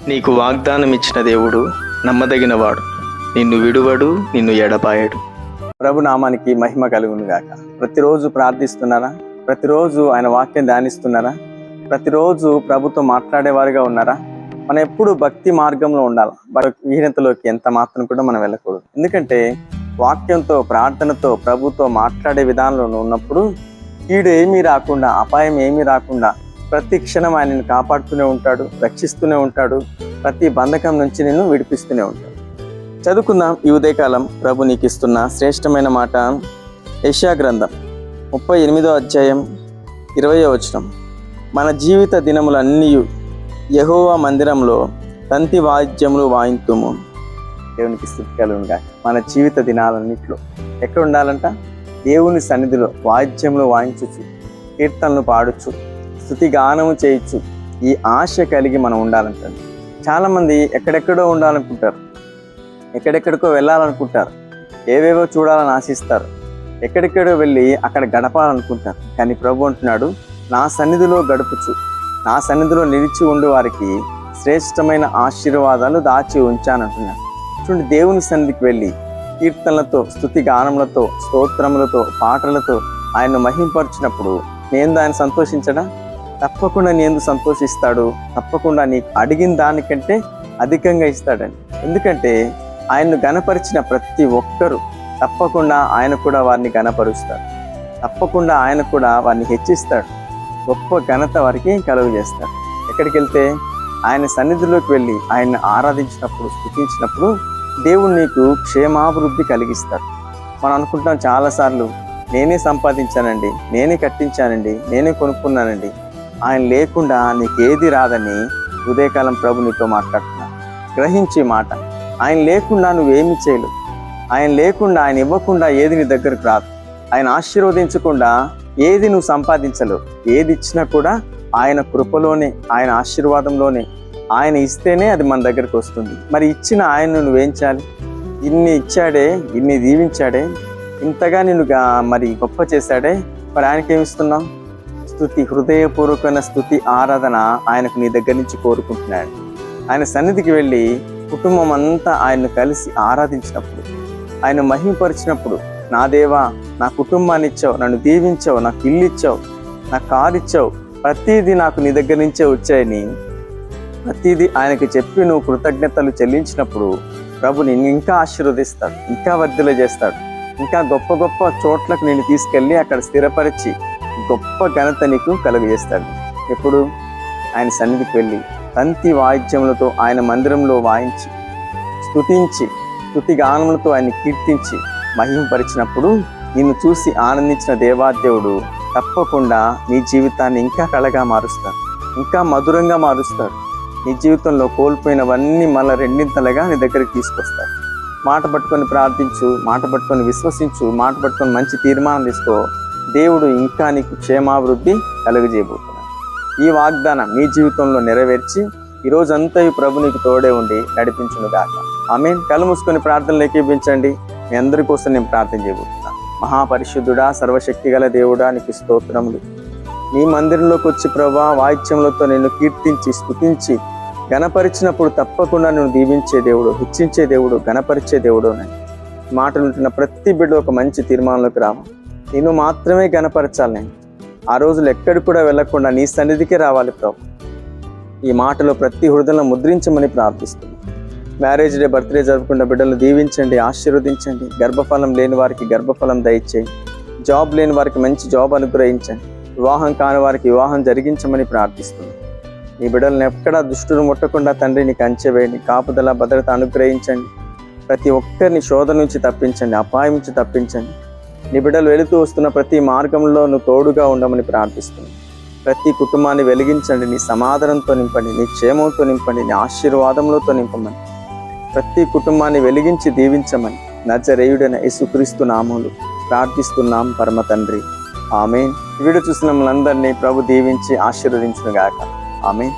నీకు వాగ్దానం ఇచ్చిన దేవుడు నమ్మదగినవాడు, నిన్ను విడువడు, నిన్ను ఎడబాయడు. ప్రభు నామానికి మహిమ కలుగును గాక. ప్రతిరోజు ప్రార్థిస్తున్నారా? ప్రతిరోజు ఆయన వాక్యం ధ్యానిస్తున్నారా? ప్రతిరోజు ప్రభుతో మాట్లాడేవారుగా ఉన్నారా? మనం ఎప్పుడు భక్తి మార్గంలో ఉండాలి. విహీనతలోకి ఎంత మాత్రం కూడా మనం వెళ్ళకూడదు. ఎందుకంటే వాక్యంతో, ప్రార్థనతో, ప్రభుతో మాట్లాడే విధానంలో ఉన్నప్పుడు కీడు ఏమీ రాకుండా, అపాయం ఏమీ రాకుండా ప్రతి క్షణం ఆయనను కాపాడుతూనే ఉంటాడు, రక్షిస్తూనే ఉంటాడు, ప్రతి బంధకం నుంచి నేను విడిపిస్తూనే ఉంటాడు. చదువుకుందాం ఈ ఉదయకాలం ప్రభు నీకు ఇస్తున్న శ్రేష్టమైన మాట. యెషయా గ్రంథం 38వ అధ్యాయం 20వ వచనం. మన జీవిత దినములన్నీ యెహోవా మందిరంలో తంతి వాయిద్యములు వాయింతుము. దేవునికి స్తుతి కలుగునుగాక. మన జీవిత దినాలన్నింటిలో ఎక్కడ ఉండాలంట? దేవుని సన్నిధిలో వాయిద్యములు వాయించుచు, కీర్తనలు పాడుచు, స్తుతి గానము చేయొచ్చు. ఈ ఆశ కలిగి మనం ఉండాలంటండి. చాలామంది ఎక్కడెక్కడో ఉండాలనుకుంటారు, ఎక్కడెక్కడికో వెళ్ళాలనుకుంటారు, ఏవేవో చూడాలని ఆశిస్తారు, ఎక్కడెక్కడో వెళ్ళి అక్కడ గడపాలనుకుంటారు. కానీ ప్రభు అంటున్నాడు, నా సన్నిధిలో గడుపుచు, నా సన్నిధిలో నిలిచి ఉండి వారికి శ్రేష్టమైన ఆశీర్వాదాలు దాచి ఉంచానంటున్నాడు. చూడండి, దేవుని సన్నిధికి వెళ్ళి కీర్తనలతో, స్తుతి గానములతో, స్తోత్రములతో, పాటలతో ఆయన్ను మహింపరిచినప్పుడు నేను ఆయన సంతోషించడా? తప్పకుండా నేను సంతోషిస్తాడు. తప్పకుండా నీకు అడిగిన దానికంటే అధికంగా ఇస్తాడని. ఎందుకంటే ఆయన్ను గణపరిచిన ప్రతి ఒక్కరూ తప్పకుండా ఆయన కూడా వారిని గణపరుస్తాడు. తప్పకుండా ఆయన కూడా వారిని హెచ్చిస్తాడు. గొప్ప ఘనత వారికి కలుగు చేస్తాడు. ఎక్కడికి వెళ్తే ఆయన సన్నిధిలోకి వెళ్ళి ఆయన్ని ఆరాధించినప్పుడు, స్తుతించినప్పుడు దేవుడు నీకు క్షేమాభివృద్ధి కలిగిస్తాడు. మనం అనుకుంటాం చాలాసార్లు, నేనే సంపాదించానండి, నేనే కట్టించానండి, నేనే కొనుక్కున్నానండి, ఆయన లేకుండా నీకేది రాదని ఉదయకాలం ప్రభు నీతో మాట్లాడుతున్నాను. గ్రహించే మాట. ఆయన లేకుండా నువ్వేమి చేయలేవు. ఆయన లేకుండా, ఆయన ఇవ్వకుండా ఏది నీ దగ్గరకు రాదు. ఆయన ఆశీర్వదించకుండా ఏది నువ్వు సంపాదించలేవు. ఏది ఇచ్చినా కూడా ఆయన కృపలోనే, ఆయన ఆశీర్వాదంలోనే. ఆయన ఇస్తేనే అది మన దగ్గరకు వస్తుంది. మరి ఇచ్చిన ఆయన్ను నువ్వేం చేయాలి? ఇన్ని ఇచ్చాడే, ఇన్ని దీవించాడే, ఇంతగా నిన్ను మరి గొప్ప చేశాడే, మరి ఆయనకేమిస్తున్నావు? స్తుతి, హృదయపూర్వకమైన స్తుతి, ఆరాధన ఆయనకు నీ దగ్గర నుంచి కోరుకుంటున్నాడు. ఆయన సన్నిధికి వెళ్ళి కుటుంబం అంతా ఆయన్ను కలిసి ఆరాధించినప్పుడు, ఆయన మహిమపరిచినప్పుడు, నా దేవా, నా కుటుంబాన్ని ఇచ్చావు, నన్ను దీవించావు, నాకు ఇల్లు ఇచ్చావు, నాకు కారు ఇచ్చావు, ప్రతిదీ నాకు నీ దగ్గర నుంచే వచ్చాయని ప్రతిదీ ఆయనకి చెప్పి నువ్వు కృతజ్ఞతలు చెల్లించినప్పుడు ప్రభు నిన్ను ఇంకా ఆశీర్వదిస్తాడు, ఇంకా వర్ధిల్ల చేస్తాడు. ఇంకా గొప్ప గొప్ప చోట్లకు నేను తీసుకెళ్ళి అక్కడ స్థిరపరిచి గొప్ప ఘనత నీకు కలుగజేస్తాడు. ఎప్పుడు? ఆయన సన్నిధికి వెళ్ళి తంతి వాయిద్యములతో ఆయన మందిరంలో వాయించి, స్తుతించి, స్తుతి గానములతో ఆయన్ని కీర్తించి మహిమపరిచినప్పుడు నిన్ను చూసి ఆనందించిన దేవాదేవుడు తప్పకుండా నీ జీవితాన్ని ఇంకా కళగా మారుస్తాడు, ఇంకా మధురంగా మారుస్తాడు. నీ జీవితంలో కోల్పోయినవన్నీ మళ్ళీ రెండింతలుగా నీ దగ్గరికి తీసుకొస్తాడు. మాట పట్టుకొని ప్రార్థించు, మాట పట్టుకొని విశ్వసించు, మాట పట్టుకొని మంచి తీర్మానం తీసుకో. దేవుడు ఇంకా నీకు క్షేమాభివృద్ధి కలుగజేయబోతున్నాడు. ఈ వాగ్దానం నీ జీవితంలో నెరవేర్చి ఈరోజంతా ఈ ప్రభు నీకు తోడే ఉండి నడిపించును గాక. ఆమేన్. కళ్ళు మూసుకొని ప్రార్థనలు ఏకీభించండి. మీ అందరి కోసం నేను ప్రార్థన చేయబోతున్నాను. మహాపరిశుద్ధుడా, సర్వశక్తి గల దేవుడా, నీకు స్తోత్రములు. నీ మందిరంలోకి వచ్చి ప్రభా వాయిద్యములతో నిన్ను కీర్తించి, స్తుతించి, గణపరిచినప్పుడు తప్పకుండా నువ్వు దీవించే దేవుడు, హెచ్చించే దేవుడు, గణపరిచే దేవుడు. మాటలు ఉంటున్న ప్రతి బిడ్డ ఒక మంచి తీర్మానంలోకి రావు. నిన్ను మాత్రమే గణపరచాలి. నేను ఆ రోజులు ఎక్కడికి కూడా వెళ్ళకుండా నీ సన్నిధికే రావాలి ప్రభు. ఈ మాటలో ప్రతి హృదయంలో ముద్రించమని ప్రార్థిస్తున్నాను. మ్యారేజ్ డే, బర్త్డే జరుపుకున్న బిడ్డలను దీవించండి, ఆశీర్వదించండి. గర్భఫలం లేని వారికి గర్భఫలం దయచేయండి. జాబ్ లేని వారికి మంచి జాబ్ అనుగ్రహించండి. వివాహం కాని వారికి వివాహం జరిగించమని ప్రార్థిస్తున్నాను. నీ బిడ్డలను ఎక్కడా దుష్టులు ముట్టకుండా తండ్రి నీకు అంచెవేయండి. కాపుదల, భద్రత అనుగ్రహించండి. ప్రతి ఒక్కరిని శోధ నుంచి తప్పించండి, అపాయం నుంచి తప్పించండి. నీ బిడ్డలు వెళుతూ వస్తున్న ప్రతి మార్గంలో నువ్వు తోడుగా ఉండమని ప్రార్థిస్తున్నాను. ప్రతి కుటుంబాన్ని వెలిగించండి, నీ సమాధానంతో నింపండి, నీ క్షేమంతో నింపండి, నీ ఆశీర్వాదంలోతో నింపమని. ప్రతి కుటుంబాన్ని వెలిగించి దీవించమని నజరేయుడైన యేసుక్రీస్తు నామములో ప్రార్థిస్తున్నాం పరమ తండ్రి. ఆమేన్. వీడియో చూసిన మనందరినీ ప్రభు దీవించి ఆశీర్వదించును గాక. ఆమేన్.